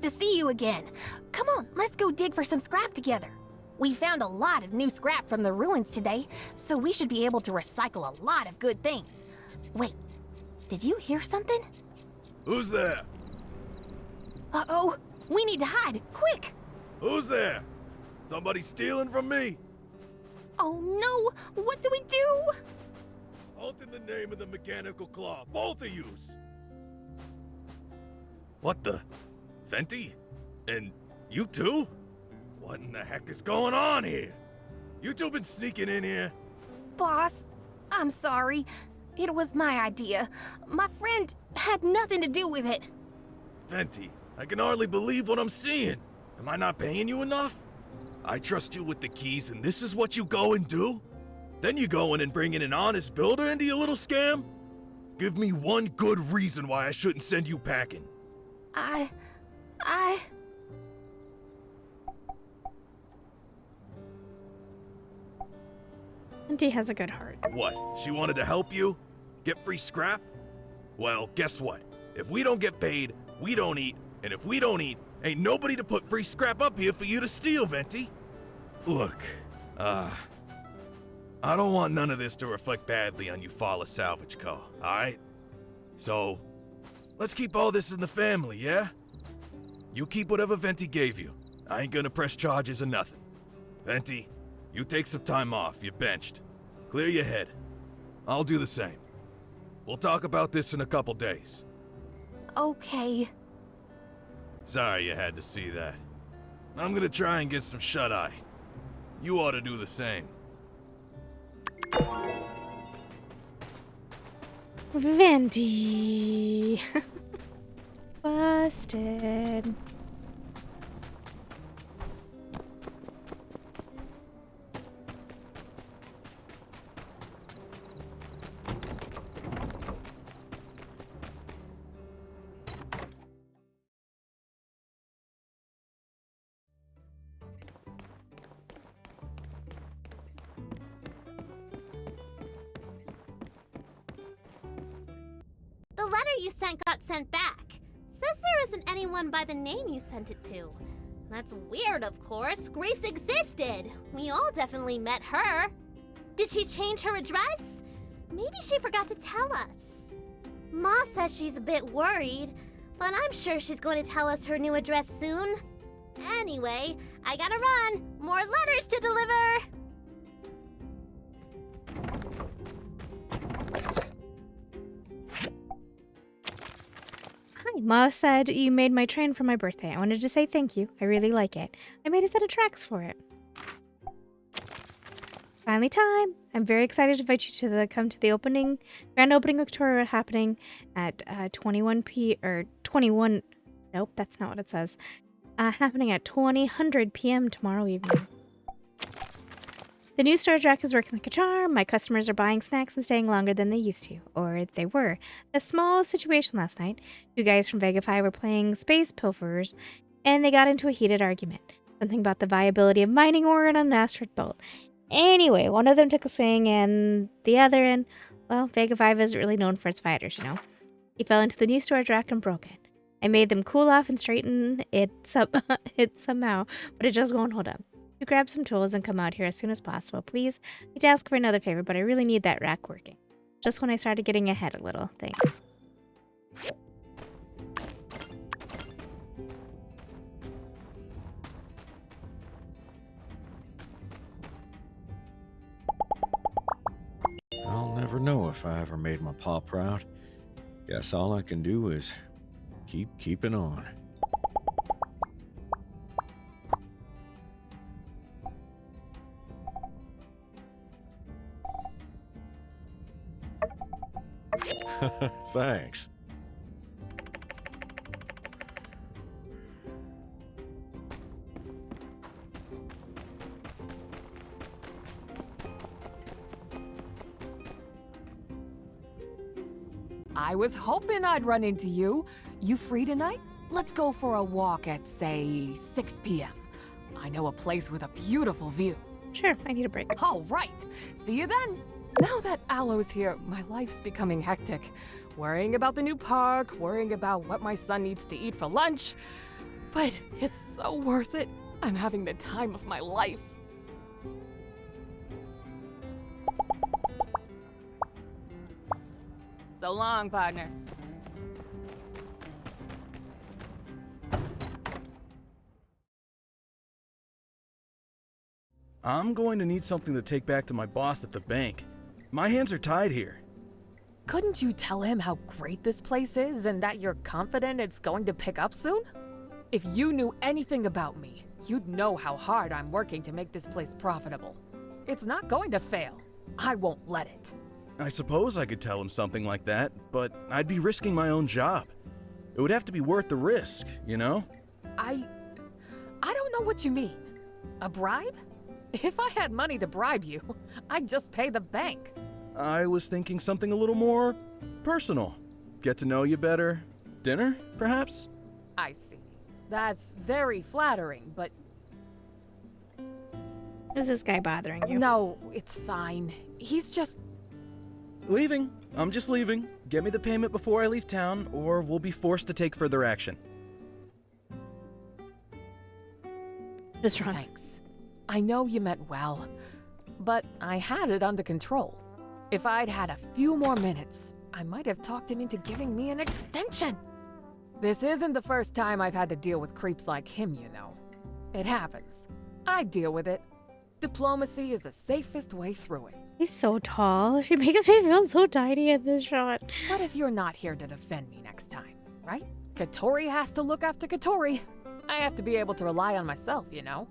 to see you again. Come on, let's go dig for some scrap together. We found a lot of new scrap from the ruins today, so we should be able to recycle a lot of good things. Wait, did you hear something? Who's there? Uh-oh, we need to hide, quick! Who's there? Somebody stealing from me? Oh no, what do we do? Halt in the name of the mechanical claw, both of yous! What the? Venti? And you too? What in the heck is going on here? You two been sneaking in here? Boss, I'm sorry. It was my idea. My friend had nothing to do with it. Venti, I can hardly believe what I'm seeing. Am I not paying you enough? I trust you with the keys and this is what you go and do? Then you go in and bring in an honest builder into your little scam? Give me one good reason why I shouldn't send you packing. Auntie has a good heart. What? She wanted to help you? Get free scrap? Well, guess what? If we don't get paid, we don't eat. And if we don't eat, ain't nobody to put free scrap up here for you to steal, Venti. Look, I don't want none of this to reflect badly on Eufaula Salvage Co., alright? So, let's keep all this in the family, yeah? You keep whatever Venti gave you. I ain't gonna press charges or nothing. Venti, you take some time off. You're benched. Clear your head. I'll do the same. We'll talk about this in a couple days. Okay. Sorry you had to see that. I'm gonna try and get some shut-eye. You ought to do the same. Venti. Busted. The letter you sent got sent back. Says there isn't anyone by the name you sent it to. That's weird, of course. Grace existed. We all definitely met her. Did she change her address? Maybe she forgot to tell us. Ma says she's a bit worried, but I'm sure she's going to tell us her new address soon. Anyway, I gotta run. More letters to deliver. Hi, Ma said you made my train for my birthday. I wanted to say thank you. I really like it. I made a set of tracks for it. Finally time! I'm very excited to invite you to come to the grand opening of Catori happening at 21. Nope, that's not what it says. Happening at 20:00 p.m. tomorrow evening. The new storage rack is working like a charm. My customers are buying snacks and staying longer than they used to. Or they were. A small situation last night. Two guys from Vega 5 were playing Space Pilferers, and they got into a heated argument. Something about the viability of mining ore on an asteroid belt. Anyway, one of them took a swing, and the other, and, well, Vega 5 isn't really known for its fighters, you know. He fell into the new storage rack and broke it. I made them cool off and straighten it somehow, but it just won't hold up. You grab some tools and come out here as soon as possible, please. I need to ask for another favor, but I really need that rack working. Just when I started getting ahead a little. Thanks. I'll never know if I ever made my pa proud. Guess all I can do is keep keeping on. Thanks. I was hoping I'd run into you. You free tonight? Let's go for a walk at, say, 6 p.m. I know a place with a beautiful view. Sure, I need a break. All right. See you then. Now that Aloe's here, my life's becoming hectic. Worrying about the new park, worrying about what my son needs to eat for lunch. but it's so worth it. I'm having the time of my life. So long, partner. I'm going to need something to take back to my boss at the bank. My hands are tied here. Couldn't you tell him how great this place is and that you're confident it's going to pick up soon? If you knew anything about me, you'd know how hard I'm working to make this place profitable. It's not going to fail. I won't let it. I suppose I could tell him something like that, but I'd be risking my own job. It would have to be worth the risk, you know? I don't know what you mean. A bribe? If I had money to bribe you, I'd just pay the bank. I was thinking something a little more personal. Get to know you better. Dinner, perhaps? I see. That's very flattering, but Is this guy bothering you? no, it's fine. He's just... Leaving. I'm just leaving. Get me the payment before I leave town, or we'll be forced to take further action. Just run. Thanks. I know you meant well, but I had it under control. If I'd had a few more minutes, I might have talked him into giving me an extension. This isn't the first time I've had to deal with creeps like him, you know. It happens. I deal with it. Diplomacy is the safest way through it. He's so tall. She makes me feel so tiny in this shot. What if you're not here to defend me next time, right? Catori has to look after Catori. I have to be able to rely on myself, you know?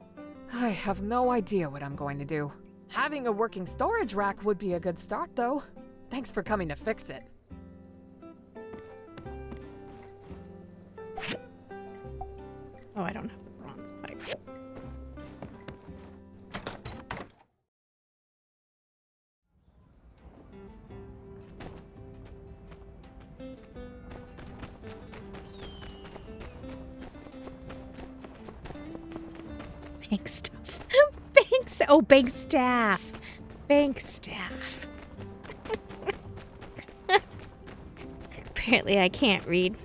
I have no idea what I'm going to do. Having a working storage rack would be a good start, though. Thanks for coming to fix it. Oh, I don't have the bronze pipe. Bank stuff. Bank staff. Bank staff. Apparently I can't read.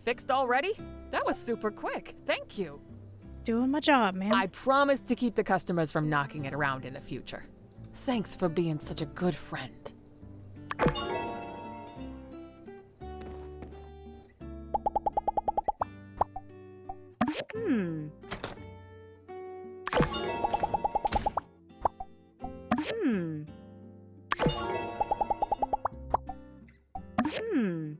Fixed already? That was super quick. Thank you. Doing my job, man. I promise to keep the customers from knocking it around in the future. Thanks for being such a good friend. Hmm. Hmm. Hmm.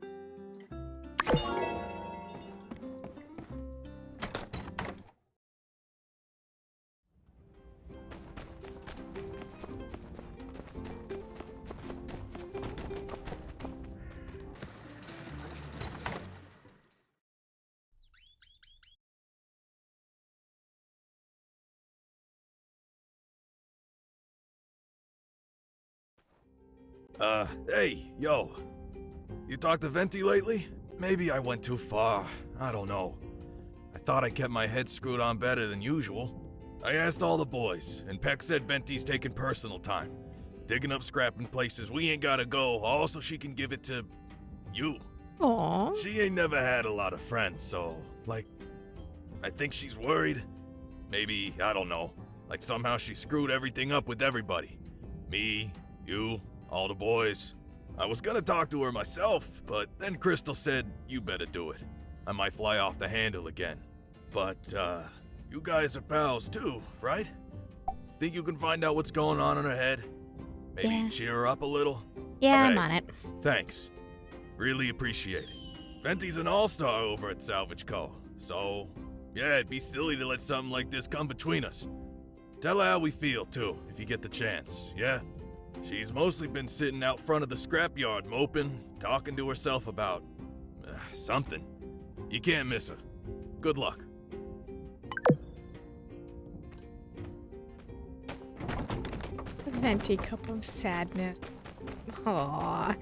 Hey, yo. You talked to Venti lately? Maybe I went too far. I don't know. I thought I kept my head screwed on better than usual. I asked all the boys, and Peck said Venti's taking personal time. Digging up scrap in places we ain't gotta go, all so she can give it to... you. Aww. She ain't never had a lot of friends, so, like, I think she's worried. Maybe, I don't know, like somehow she screwed everything up with everybody. Me, you, all the boys. I was gonna talk to her myself, but then Crystal said you better do it. I might fly off the handle again. But, you guys are pals too, right? Think you can find out what's going on in her head? Maybe Yeah. cheer her up a little? Yeah, I'm Hey, on it. Thanks. Really appreciate it. Venti's an all-star over at Salvage Co. So, yeah, it'd be silly to let something like this come between us. Tell her how we feel, too, if you get the chance, yeah? She's mostly been sitting out front of the scrapyard moping, talking to herself about... something. You can't miss her. Good luck. Venti cup of sadness. Aww.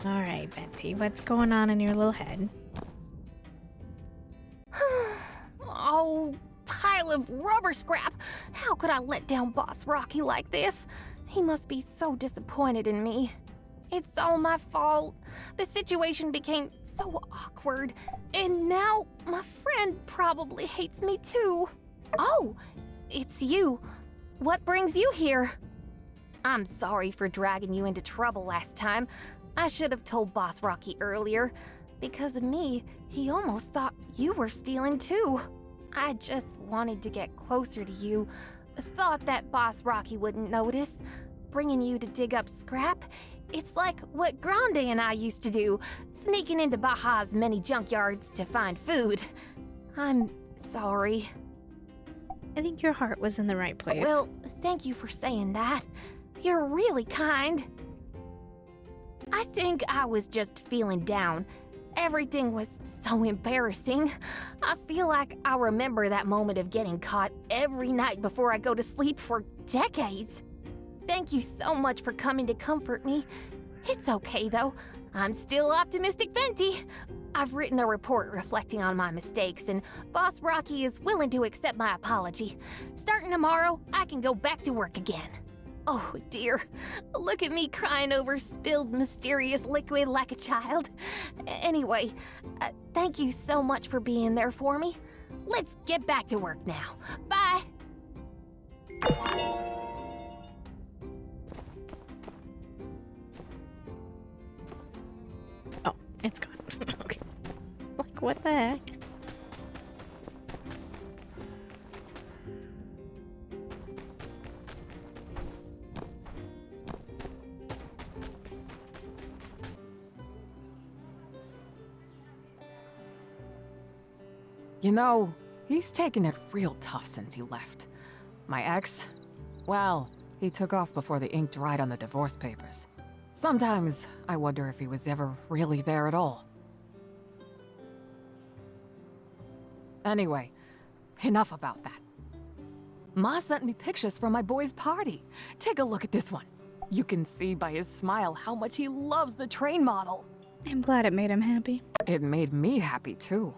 Alright, Venti, what's going on in your little head? Oh, pile of rubber scrap! How could I let down Boss Rocky like this? He must be so disappointed in me. It's all my fault. The situation became so awkward, and now my friend probably hates me too. Oh, it's you. What brings you here? I'm sorry for dragging you into trouble last time. I should have told Boss Rocky earlier. Because of me, he almost thought you were stealing too. I just wanted to get closer to you. Thought that Boss Rocky wouldn't notice. Bringing you to dig up scrap, it's like what Grande and I used to do, sneaking into Baja's many junkyards to find food. I'm sorry. I think your heart was in the right place. Well, thank you for saying that. You're really kind. I think I was just feeling down. Everything was so embarrassing. I feel like I'll remember that moment of getting caught every night before I go to sleep for decades. Thank you so much for coming to comfort me. It's okay though. I'm still optimistic Venti. I've written a report reflecting on my mistakes, and Boss Rocky is willing to accept my apology. Starting tomorrow, I can go back to work again. Oh dear, look at me crying over spilled mysterious liquid like a child. Anyway, thank you so much for being there for me. Let's get back to work now. Bye. Oh, it's gone. Okay. Like, what the heck? You know, he's taken it real tough since he left. My ex, well, he took off before the ink dried on the divorce papers. Sometimes I wonder if he was ever really there at all. Anyway, enough about that. Ma sent me pictures from my boy's party. Take a look at this one. You can see by his smile how much he loves the train model. I'm glad it made him happy. It made me happy too.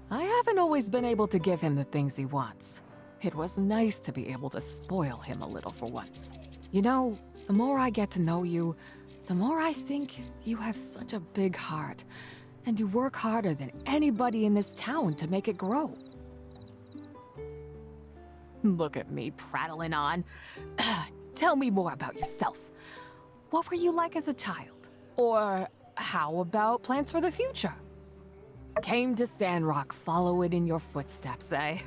I haven't always been able to give him the things he wants. It was nice to be able to spoil him a little for once. You know, the more I get to know you, the more I think you have such a big heart, and you work harder than anybody in this town to make it grow. Look at me prattling on. Tell me more about yourself. What were you like as a child? Or how about plans for the future? Came to Sandrock, follow it in your footsteps, eh?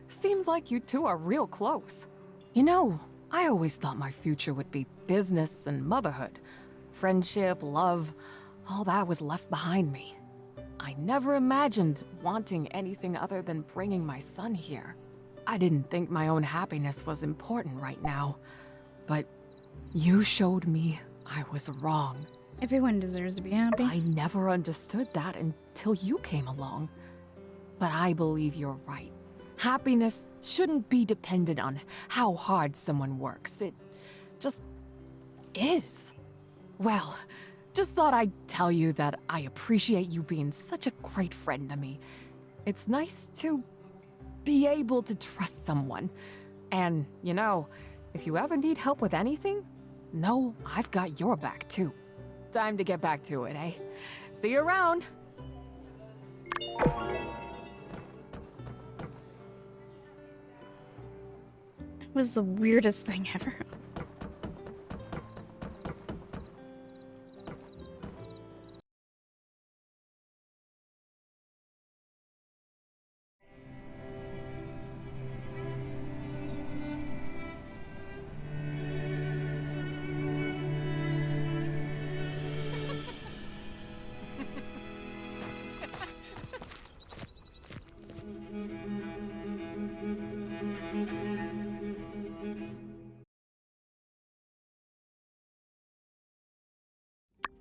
Seems like you two are real close. You know, I always thought my future would be business and motherhood. Friendship, love, all that was left behind me. I never imagined wanting anything other than bringing my son here. I didn't think my own happiness was important right now. But you showed me I was wrong. Everyone deserves to be happy. I never understood that until you came along. But I believe you're right. Happiness shouldn't be dependent on how hard someone works. It just is. Well, just thought I'd tell you that I appreciate you being such a great friend to me. It's nice to be able to trust someone. And, you know, if you ever need help with anything, know I've got your back too. Time to get back to it, eh? See you around. was the weirdest thing ever.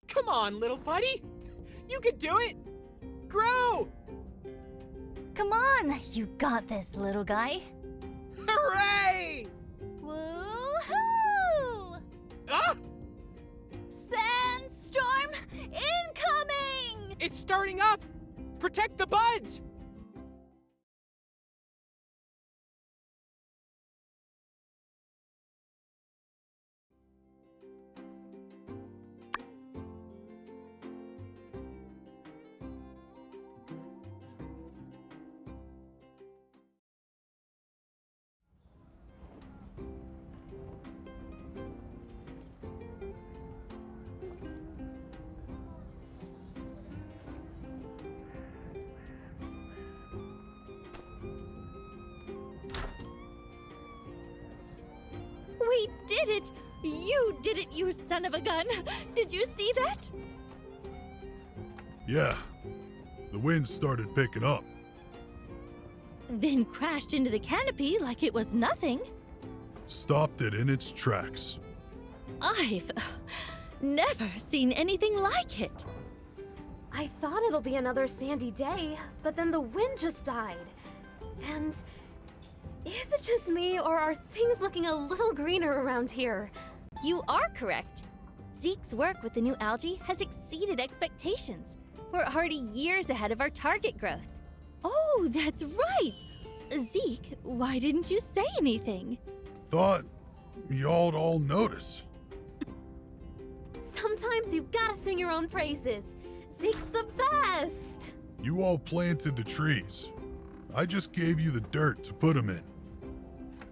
Come on, little buddy. You can do it. Grow. Come on, you got this, little guy. Hooray! Woohoo! Ah! Sandstorm incoming! It's starting up. Protect the buds. We did it! You did it, you son of a gun! Did you see that? Yeah, the wind started picking up. Then crashed into the canopy like it was nothing. Stopped it in its tracks. I've never seen anything like it. I thought it'll be another sandy day, but then the wind just died. And is it just me, or are things looking a little greener around here? You are correct. Zeke's work with the new algae has exceeded expectations. We're already years ahead of our target growth. Oh, that's right! Zeke, why didn't you say anything? Thought y'all'd all notice. Sometimes you gotta sing your own praises. Zeke's the best! You all planted the trees. I just gave you the dirt to put them in.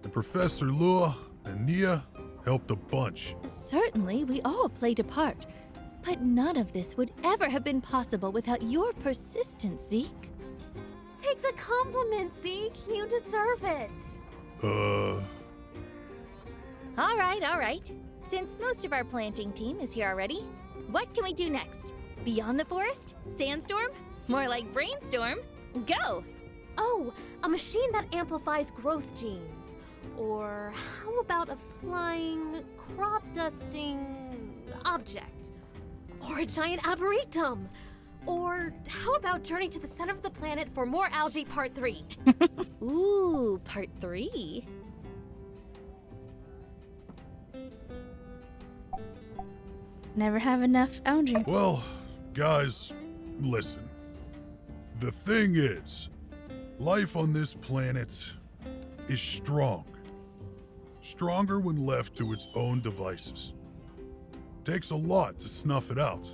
And Professor Lua and Nia helped a bunch. Certainly, we all played a part. But none of this would ever have been possible without your persistence, Zeke. Take the compliment, Zeke. You deserve it. All right. Since most of our planting team is here already, what can we do next? Beyond the forest? Sandstorm? More like brainstorm? Go! Oh, a machine that amplifies growth genes. Or how about a flying, crop-dusting object? Or a giant arboretum? Or how about Journey to the Center of the Planet for More Algae Part 3? Ooh, part 3. Never have enough algae. Well, guys, listen. The thing is, life on this planet is strong. Stronger when left to its own devices. Takes a lot to snuff it out.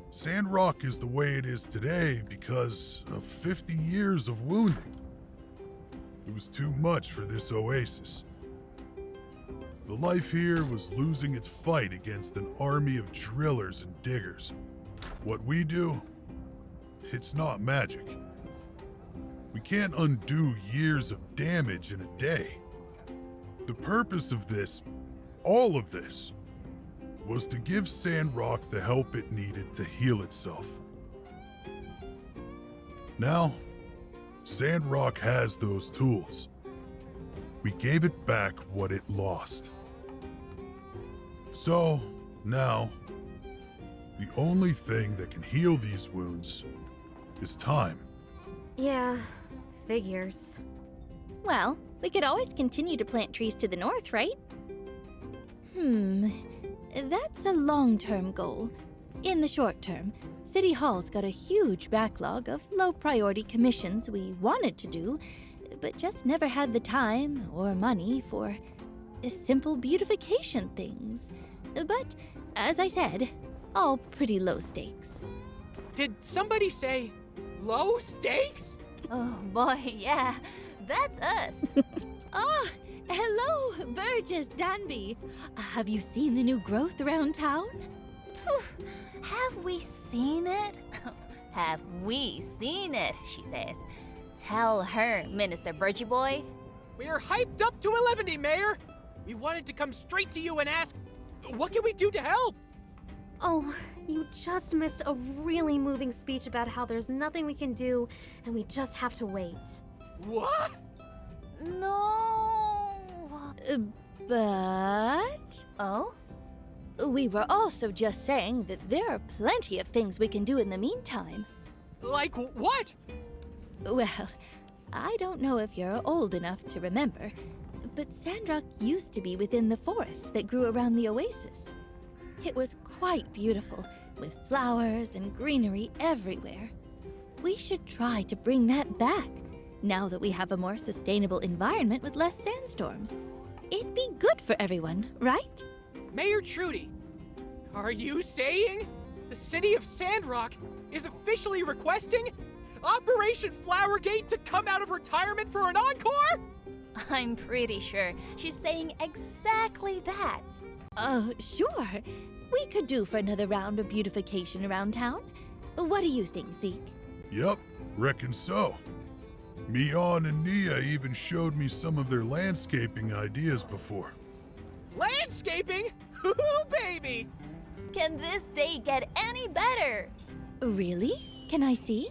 Sandrock is the way it is today because of 50 years of wounding. It was too much for this oasis. The life here was losing its fight against an army of drillers and diggers. What we do, it's not magic. We can't undo years of damage in a day. The purpose of this, all of this, was to give Sandrock the help it needed to heal itself. Now, Sandrock has those tools. We gave it back what it lost. So, now, the only thing that can heal these wounds is time. Yeah, figures. Well, we could always continue to plant trees to the north, right? That's a long-term goal. In the short term, City Hall's got a huge backlog of low-priority commissions we wanted to do, but just never had the time or money for simple beautification things. But, as I said, all pretty low stakes. Did somebody say low stakes? Oh boy, yeah, that's us. Hello, Burgess Danby. Have you seen the new growth around town? Have we seen it? Have we seen it, she says. Tell her, Minister Burgie Boy. We are hyped up to 11, Mayor. We wanted to come straight to you and ask, what can we do to help? Oh, you just missed a really moving speech about how there's nothing we can do and we just have to wait. What? No. But... Oh? We were also just saying that there are plenty of things we can do in the meantime. Like what? Well, I don't know if you're old enough to remember, but Sandrock used to be within the forest that grew around the oasis. It was quite beautiful, with flowers and greenery everywhere. We should try to bring that back, now that we have a more sustainable environment with less sandstorms. It'd be good for everyone, right? Mayor Trudy, are you saying the city of Sandrock is officially requesting Operation Flowergate to come out of retirement for an encore? I'm pretty sure she's saying exactly that. Sure. We could do for another round of beautification around town. What do you think, Zeke? Yep, reckon so. Mion and Nia even showed me some of their landscaping ideas before. Landscaping? Ooh, baby! Can this day get any better? Really? Can I see?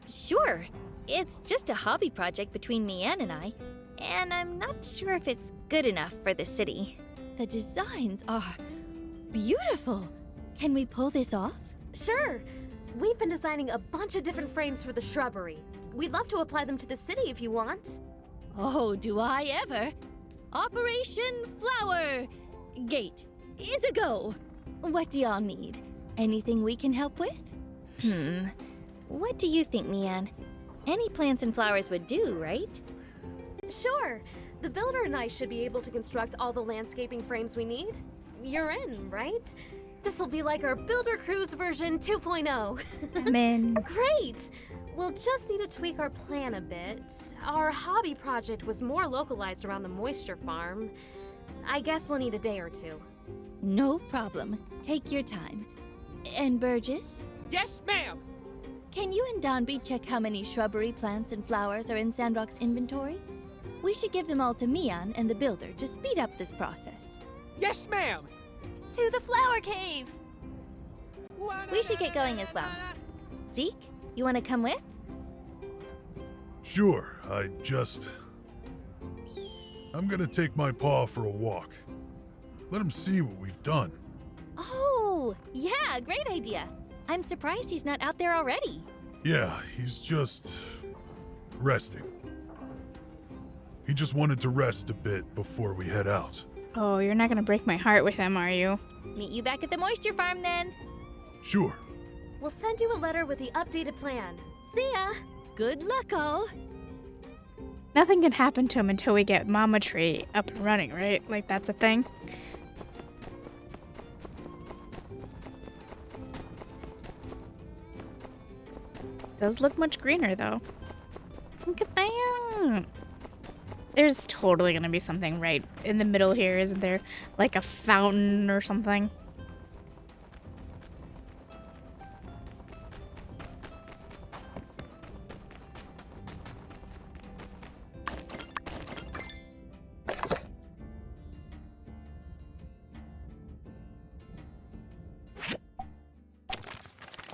Sure. It's just a hobby project between Mian and I, and I'm not sure if it's good enough for the city. The designs are beautiful. Can we pull this off? Sure. We've been designing a bunch of different frames for the shrubbery. We'd love to apply them to the city if you want. Oh, do I ever? Operation Flower Gate is a go. What do y'all need? Anything we can help with? What do you think, Mian? Any plants and flowers would do, right? Sure. The builder and I should be able to construct all the landscaping frames we need. You're in, right? This'll be like our Builder Cruise version 2.0. I'm in. Great! We'll just need to tweak our plan a bit. Our hobby project was more localized around the moisture farm. I guess we'll need a day or two. No problem. Take your time. And Burgess? Yes, ma'am! Can you and Donby check how many shrubbery plants and flowers are in Sandrock's inventory? We should give them all to Mian and the builder to speed up this process. Yes, ma'am! To the flower cave! We should get going as well. Zeke, you want to come with? Sure, I'm gonna take my paw for a walk. Let him see what we've done. Oh, yeah, great idea. I'm surprised he's not out there already. Yeah, he's just resting. He just wanted to rest a bit before we head out. Oh, you're not gonna break my heart with him, are you? Meet you back at the moisture farm then. Sure. We'll send you a letter with the updated plan. See ya! Good luck, all. Nothing can happen to him until we get Mama Tree up and running, right? Like, that's a thing. Does look much greener, though. Look at that! There's totally gonna be something right in the middle here, isn't there? Like a fountain or something.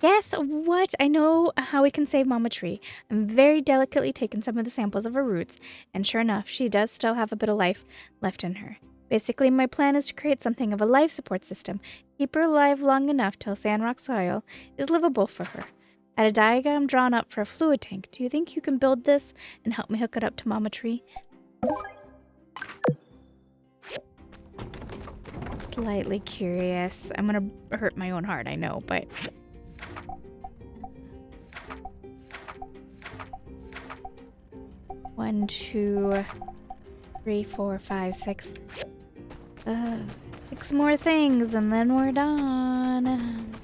Guess what? I know how we can save Mama Tree. I'm very delicately taking some of the samples of her roots, and sure enough, she does still have a bit of life left in her. Basically, my plan is to create something of a life support system, keep her alive long enough till Sandrock soil is livable for her. I had a diagram drawn up for a fluid tank. Do you think you can build this and help me hook it up to Mama Tree? Slightly curious. I'm gonna hurt my own heart, I know, but... 1, 2, 3, 4, 5, 6. 6 more things and then we're done.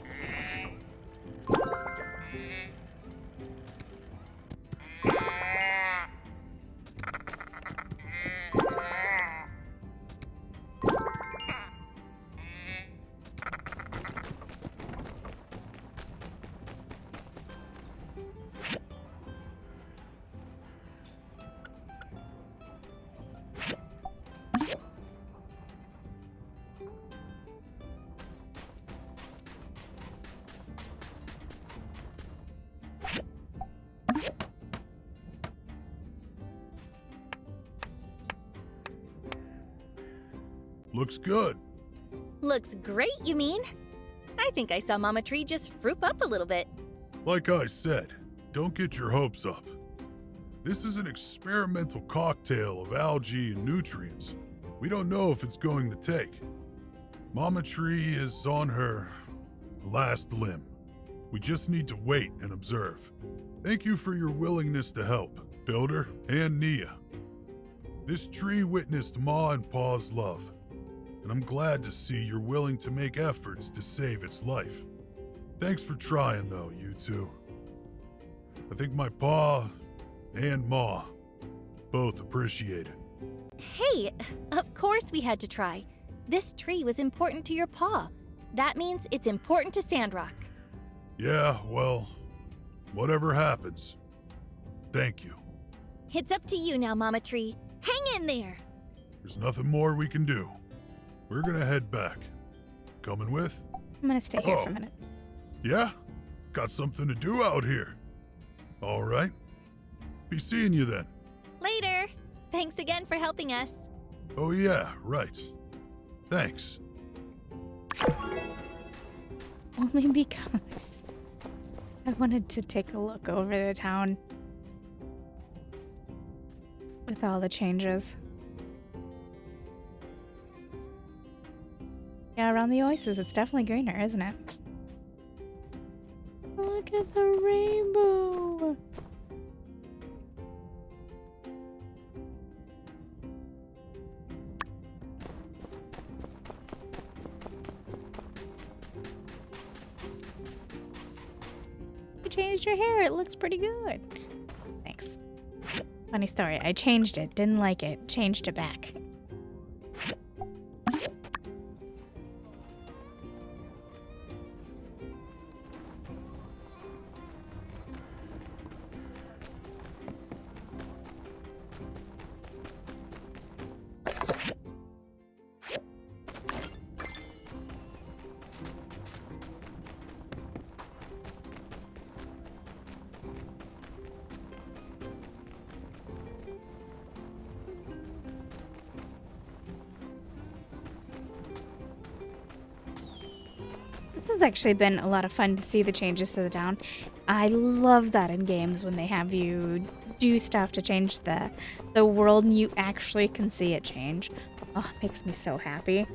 Looks good. Looks great, you mean? I think I saw Mama Tree just fruit up a little bit. Like I said, don't get your hopes up. This is an experimental cocktail of algae and nutrients. We don't know if it's going to take. Mama Tree is on her last limb. We just need to wait and observe. Thank you for your willingness to help, Builder and Nia. This tree witnessed Ma and Pa's love, and I'm glad to see you're willing to make efforts to save its life. Thanks for trying, though, you two. I think my Pa and Ma both appreciate it. Hey, of course we had to try. This tree was important to your Pa. That means it's important to Sandrock. Yeah, well, whatever happens, thank you. It's up to you now, Mama Tree. Hang in there. There's nothing more we can do. We're gonna head back. Coming with? I'm gonna stay here for a minute. Yeah? Got something to do out here. All right. Be seeing you then. Later. Thanks again for helping us. Oh yeah, right. Thanks. Only because I wanted to take a look over the town with all the changes. Yeah, around the oasis, it's definitely greener, isn't it? Look at the rainbow! You changed your hair, it looks pretty good. Thanks. Funny story, I changed it, didn't like it, changed it back. This has actually been a lot of fun to see the changes to the town. I love that in games when they have you do stuff to change the world and you actually can see it change. Oh, it makes me so happy.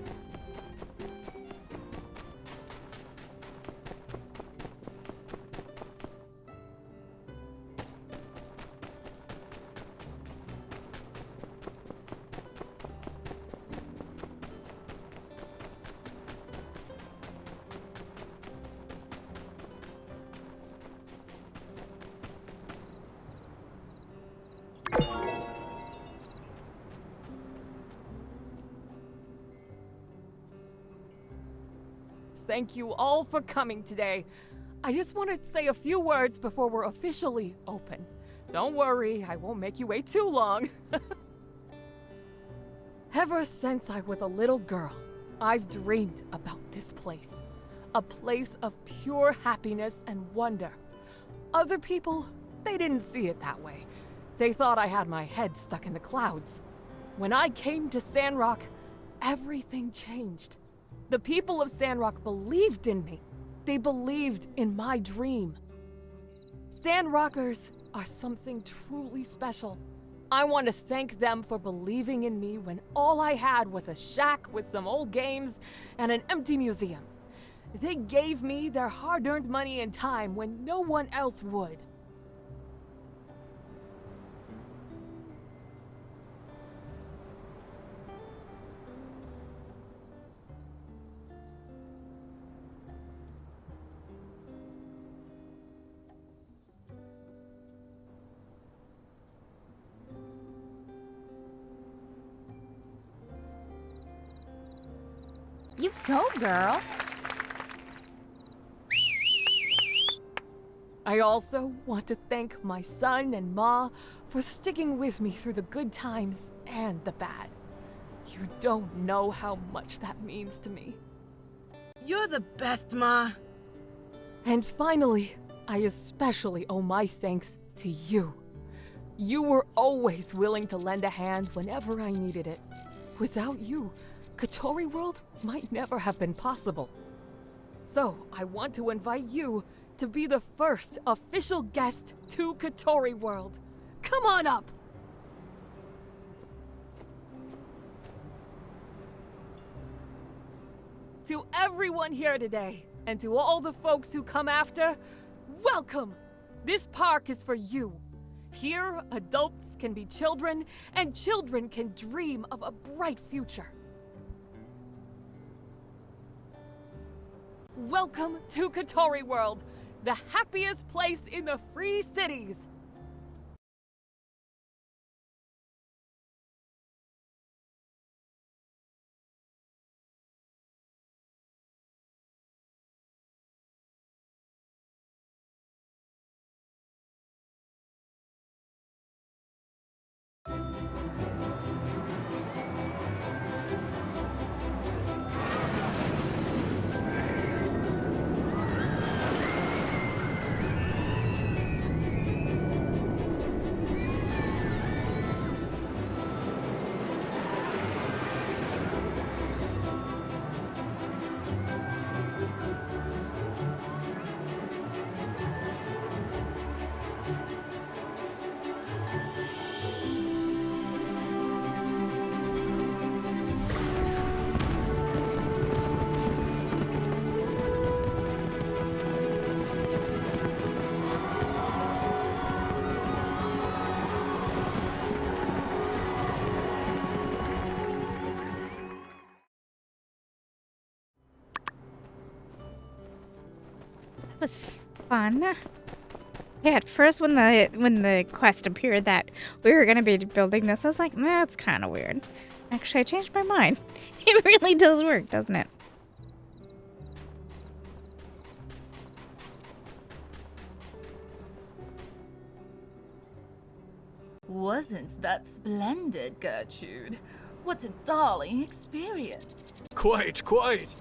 Thank you all for coming today. I just wanted to say a few words before we're officially open. Don't worry, I won't make you wait too long. Ever since I was a little girl, I've dreamed about this place. A place of pure happiness and wonder. Other people, they didn't see it that way. They thought I had my head stuck in the clouds. When I came to Sandrock, everything changed. The people of Sandrock believed in me. They believed in my dream. Sandrockers are something truly special. I want to thank them for believing in me when all I had was a shack with some old games and an empty museum. They gave me their hard-earned money and time when no one else would. You go, girl. I also want to thank my son and Ma for sticking with me through the good times and the bad. You don't know how much that means to me. You're the best, Ma. And finally, I especially owe my thanks to you. You were always willing to lend a hand whenever I needed it. Without you, Catori World might never have been possible. So, I want to invite you to be the first official guest to Catori World. Come on up! To everyone here today, and to all the folks who come after, welcome! This park is for you. Here, adults can be children, and children can dream of a bright future. Welcome to Catori World, the happiest place in the Free Cities! Was fun. Yeah, at first when the quest appeared that we were gonna be building this, I was like, nah, that's kind of weird. Actually, I changed my mind. It really does work, doesn't it? Wasn't that splendid, Gertrude? What a darling experience. Quite, quite.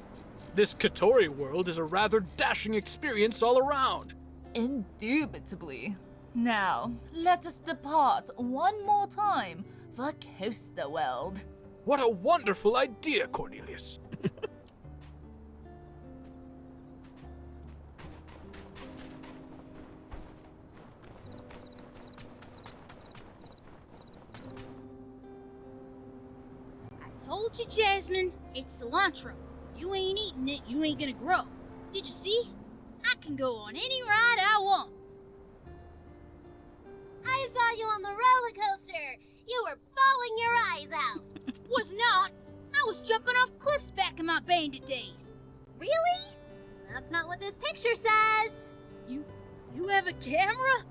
This Catori World is a rather dashing experience all around. Indubitably. Now, let us depart one more time for Coaster World. What a wonderful idea, Cornelius. I told you, Jasmine, it's cilantro. You ain't eating it, you ain't gonna grow. Did you see? I can go on any ride I want. I saw you on the roller coaster. You were bawling your eyes out. Was not. I was jumping off cliffs back in my bandit days. Really? That's not what this picture says. You have a camera?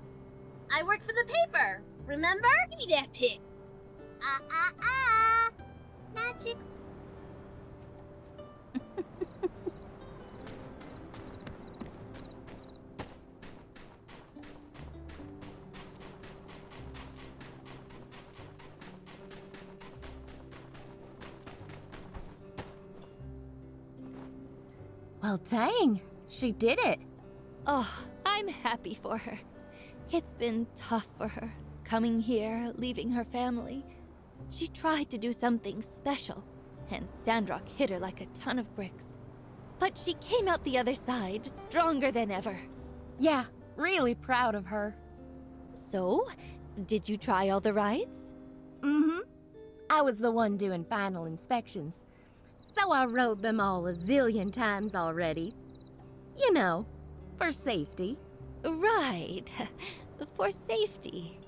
I work for the paper, remember? Give me that pic. Magic. Well, dang. She did it. Oh, I'm happy for her. It's been tough for her, coming here, leaving her family. She tried to do something special, and Sandrock hit her like a ton of bricks. But she came out the other side, stronger than ever. Yeah, really proud of her. So, did you try all the rides? Mm-hmm. I was the one doing final inspections. So I rode them all a zillion times already. You know, for safety. Right. For safety.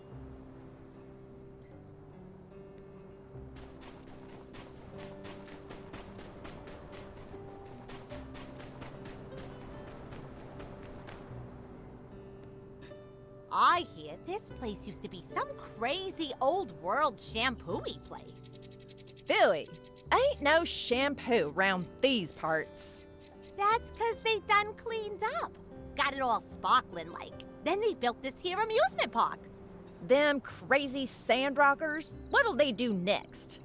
I hear this place used to be some crazy old world shampoo-y place. Philly, ain't no shampoo round these parts. That's 'cause they done cleaned up. Got it all sparkling like. Then they built this here amusement park. Them crazy Sandrockers, what'll they do next?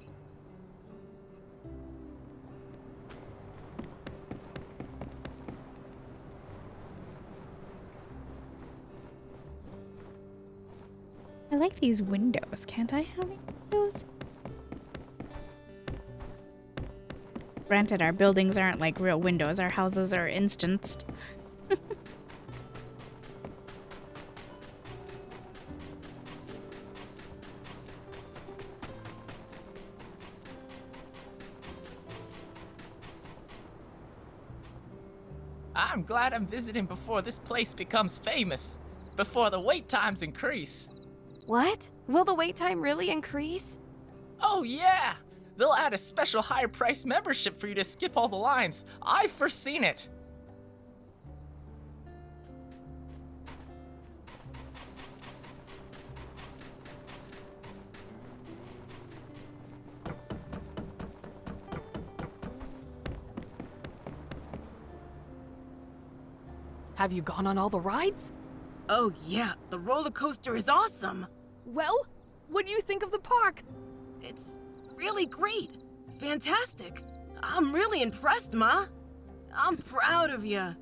I like these windows. Can't I have windows? Granted, our buildings aren't like real windows. Our houses are instanced. I'm glad I'm visiting before this place becomes famous. Before the wait times increase. What? Will the wait time really increase? Oh yeah! They'll add a special higher price membership for you to skip all the lines. I've foreseen it. Have you gone on all the rides? Oh yeah, the roller coaster is awesome. Well, what do you think of the park? It's really great. Fantastic. I'm really impressed, Ma. I'm proud of you.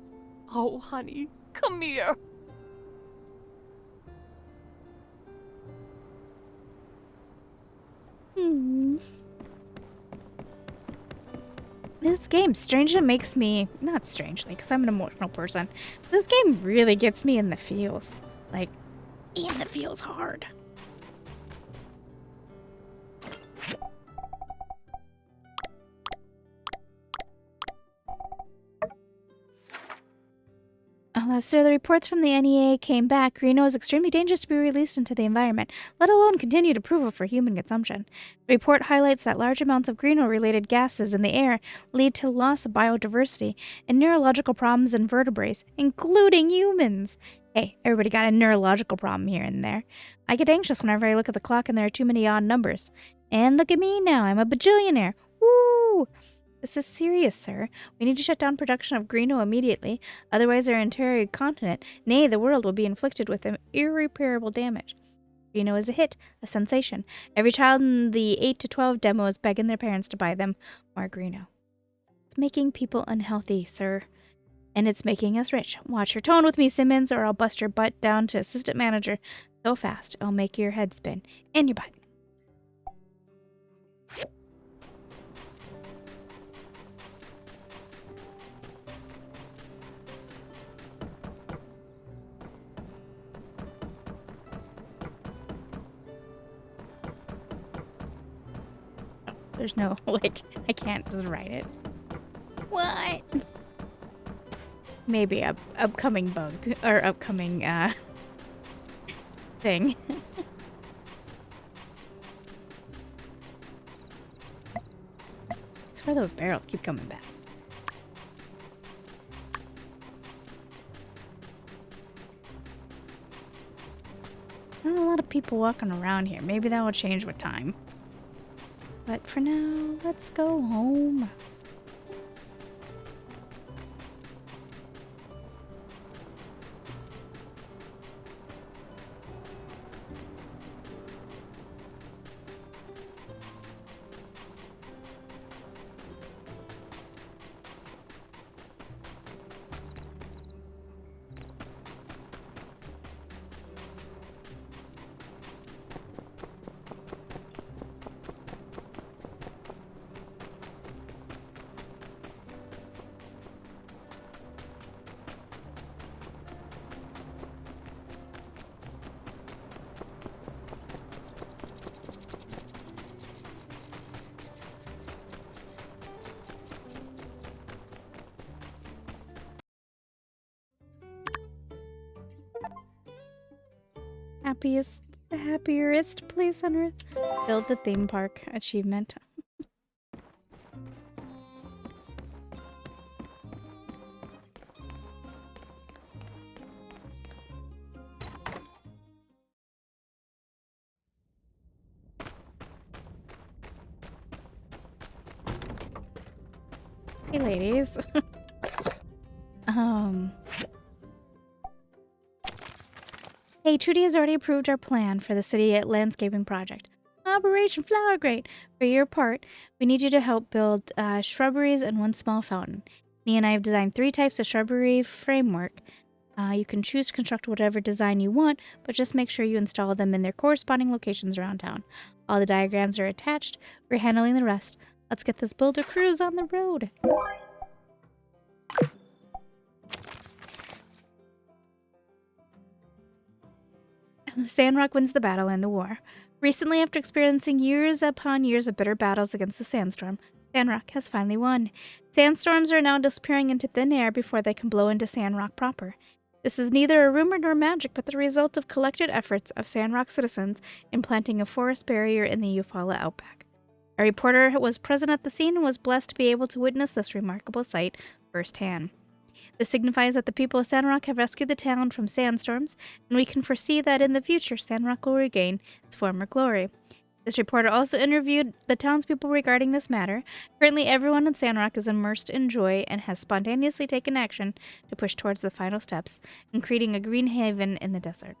Oh, honey, come here. This game, strangely, makes me... Not strangely, because I'm an emotional person. This game really gets me in the feels. Like, in the feels hard. So the reports from the NEA came back. Greeno is extremely dangerous to be released into the environment, let alone continued approval for human consumption. The report highlights that large amounts of Greeno-related gases in the air lead to loss of biodiversity and neurological problems in vertebrates, including humans. Hey, everybody got a neurological problem here and there. I get anxious whenever I look at the clock and there are too many odd numbers. And look at me now, I'm a bajillionaire. Woo! This is serious, sir. We need to shut down production of Greeno immediately, otherwise our entire continent, nay, the world, will be inflicted with irreparable damage. Greeno is a hit, a sensation. Every child in the 8 to 12 demo is begging their parents to buy them more Greeno. It's making people unhealthy, sir. And it's making us rich. Watch your tone with me, Simmons, or I'll bust your butt down to assistant manager so fast I'll make your head spin. And your butt. There's no, like, I can't just write it. What? Maybe a upcoming bug, or upcoming, thing. I swear those barrels keep coming back. Not a lot of people walking around here. Maybe that will change with time. But for now, let's go home. The happiest place on earth. Build the theme park achievement. Hey, ladies. Hey, Trudy has already approved our plan for the city landscaping project. Operation Flower Grate. For your part, we need you to help build shrubberies and one small fountain. Nia and I have designed 3 types of shrubbery framework. You can choose to construct whatever design you want, but just make sure you install them in their corresponding locations around town. All the diagrams are attached. We're handling the rest. Let's get this boulder cruise on the road. Sandrock wins the battle and the war. Recently, after experiencing years upon years of bitter battles against the sandstorm, Sandrock has finally won. Sandstorms are now disappearing into thin air before they can blow into Sandrock proper. This is neither a rumor nor magic, but the result of collected efforts of Sandrock citizens in planting a forest barrier in the Eufaula outback. A reporter was present at the scene and was blessed to be able to witness this remarkable sight firsthand. This signifies that the people of Sandrock have rescued the town from sandstorms, and we can foresee that in the future Sandrock will regain its former glory. This reporter also interviewed the townspeople regarding this matter. Currently, everyone in Sandrock is immersed in joy and has spontaneously taken action to push towards the final steps in creating a green haven in the desert.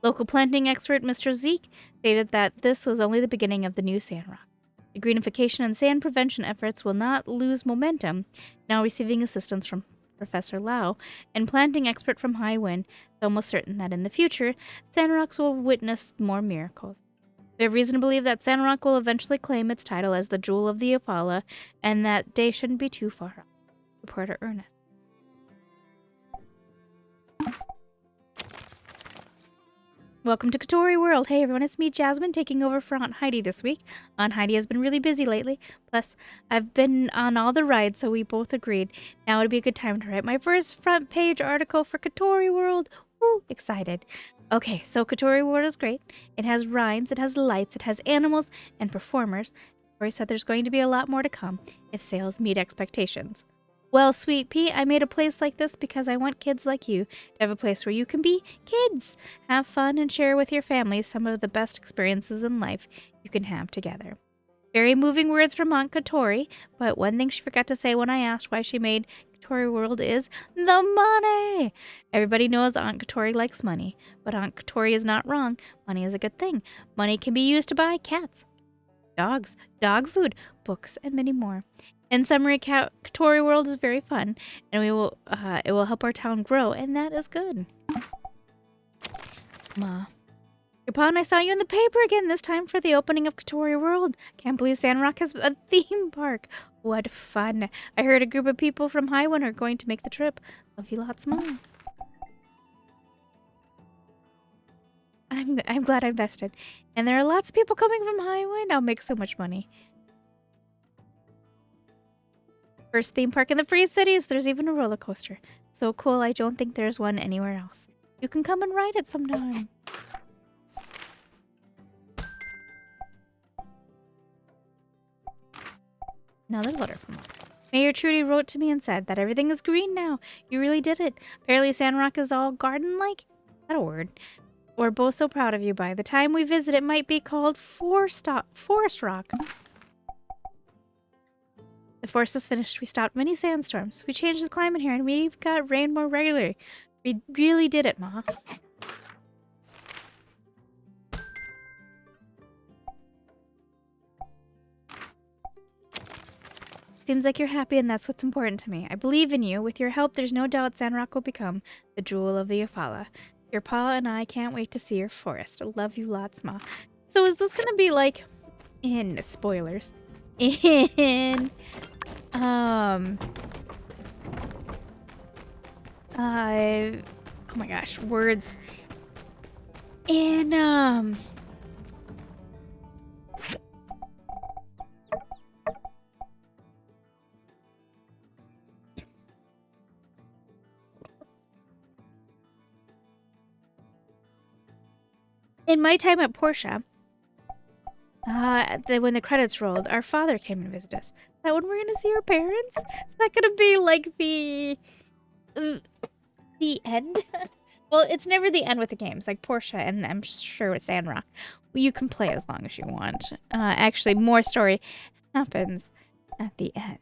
Local planting expert Mr. Zeke stated that this was only the beginning of the new Sandrock. The greenification and sand prevention efforts will not lose momentum, now receiving assistance from Professor Lau, and planting expert from High Wind. It's almost certain that in the future, Sandrocks will witness more miracles. We have reason to believe that Sandrock will eventually claim its title as the Jewel of the Eufaula, and that day shouldn't be too far off. Reporter Ernest. Welcome to Catori World. Hey everyone, it's me, Jasmine, taking over for Aunt Heidi this week. Aunt Heidi has been really busy lately. Plus, I've been on all the rides, so we both agreed now would be a good time to write my first front page article for Catori World. Woo, excited. Okay, so Catori World is great. It has rides, it has lights, it has animals and performers. Tori said there's going to be a lot more to come if sales meet expectations. Well, Sweet Pea, I made a place like this because I want kids like you to have a place where you can be kids, have fun, and share with your family some of the best experiences in life you can have together. Very moving words from Aunt Catori, but one thing she forgot to say when I asked why she made Catori World is the money! Everybody knows Aunt Catori likes money, but Aunt Catori is not wrong. Money is a good thing. Money can be used to buy cats, dogs, dog food, books, and many more. In summary, Catori World is very fun, and it will help our town grow, and that is good. Ma. Your Pa and I saw you in the paper again, this time for the opening of Catori World. Can't believe Sandrock has a theme park. What fun. I heard a group of people from Highwind are going to make the trip. Love you lots more. I'm glad I invested. And there are lots of people coming from Highwind. I'll make so much money. First theme park in the Free Cities. There's even a roller coaster. So cool, I don't think there's one anywhere else. You can come and ride it sometime. Another letter from Mom. Mayor Trudy wrote to me and said that everything is green now. You really did it. Apparently Sandrock is all garden-like. Is that a word? We're both so proud of you. By the time we visit, it might be called Forest Rock. The forest is finished. We stopped many sandstorms. We changed the climate here, and we've got rain more regularly. We really did it, Ma. Seems like you're happy, and that's what's important to me. I believe in you. With your help, there's no doubt Sandrock will become the Jewel of the Eufaula. Your Pa and I can't wait to see your forest. I love you lots, Ma. So is this gonna be like, in spoilers, in oh my gosh, words. In in my time at Portia, when the credits rolled, our father came and visited us. Is that when we're gonna see our parents? Is that gonna be like the end? Well, it's never the end with the games, like Portia, and I'm sure with Sandrock. You can play as long as you want. Actually, more story happens at the end.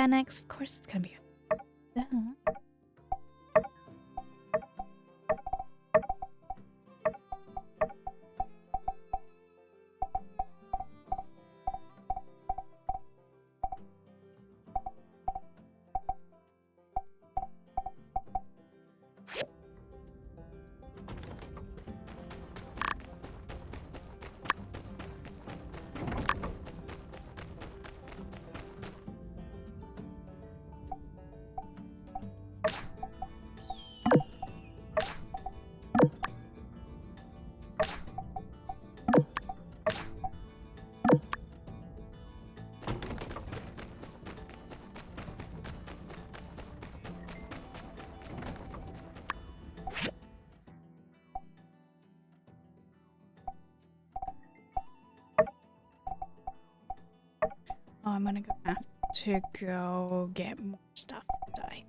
Fennecs. Of course it's gonna be. Duh. Oh, I'm gonna have to go get more stuff. Die.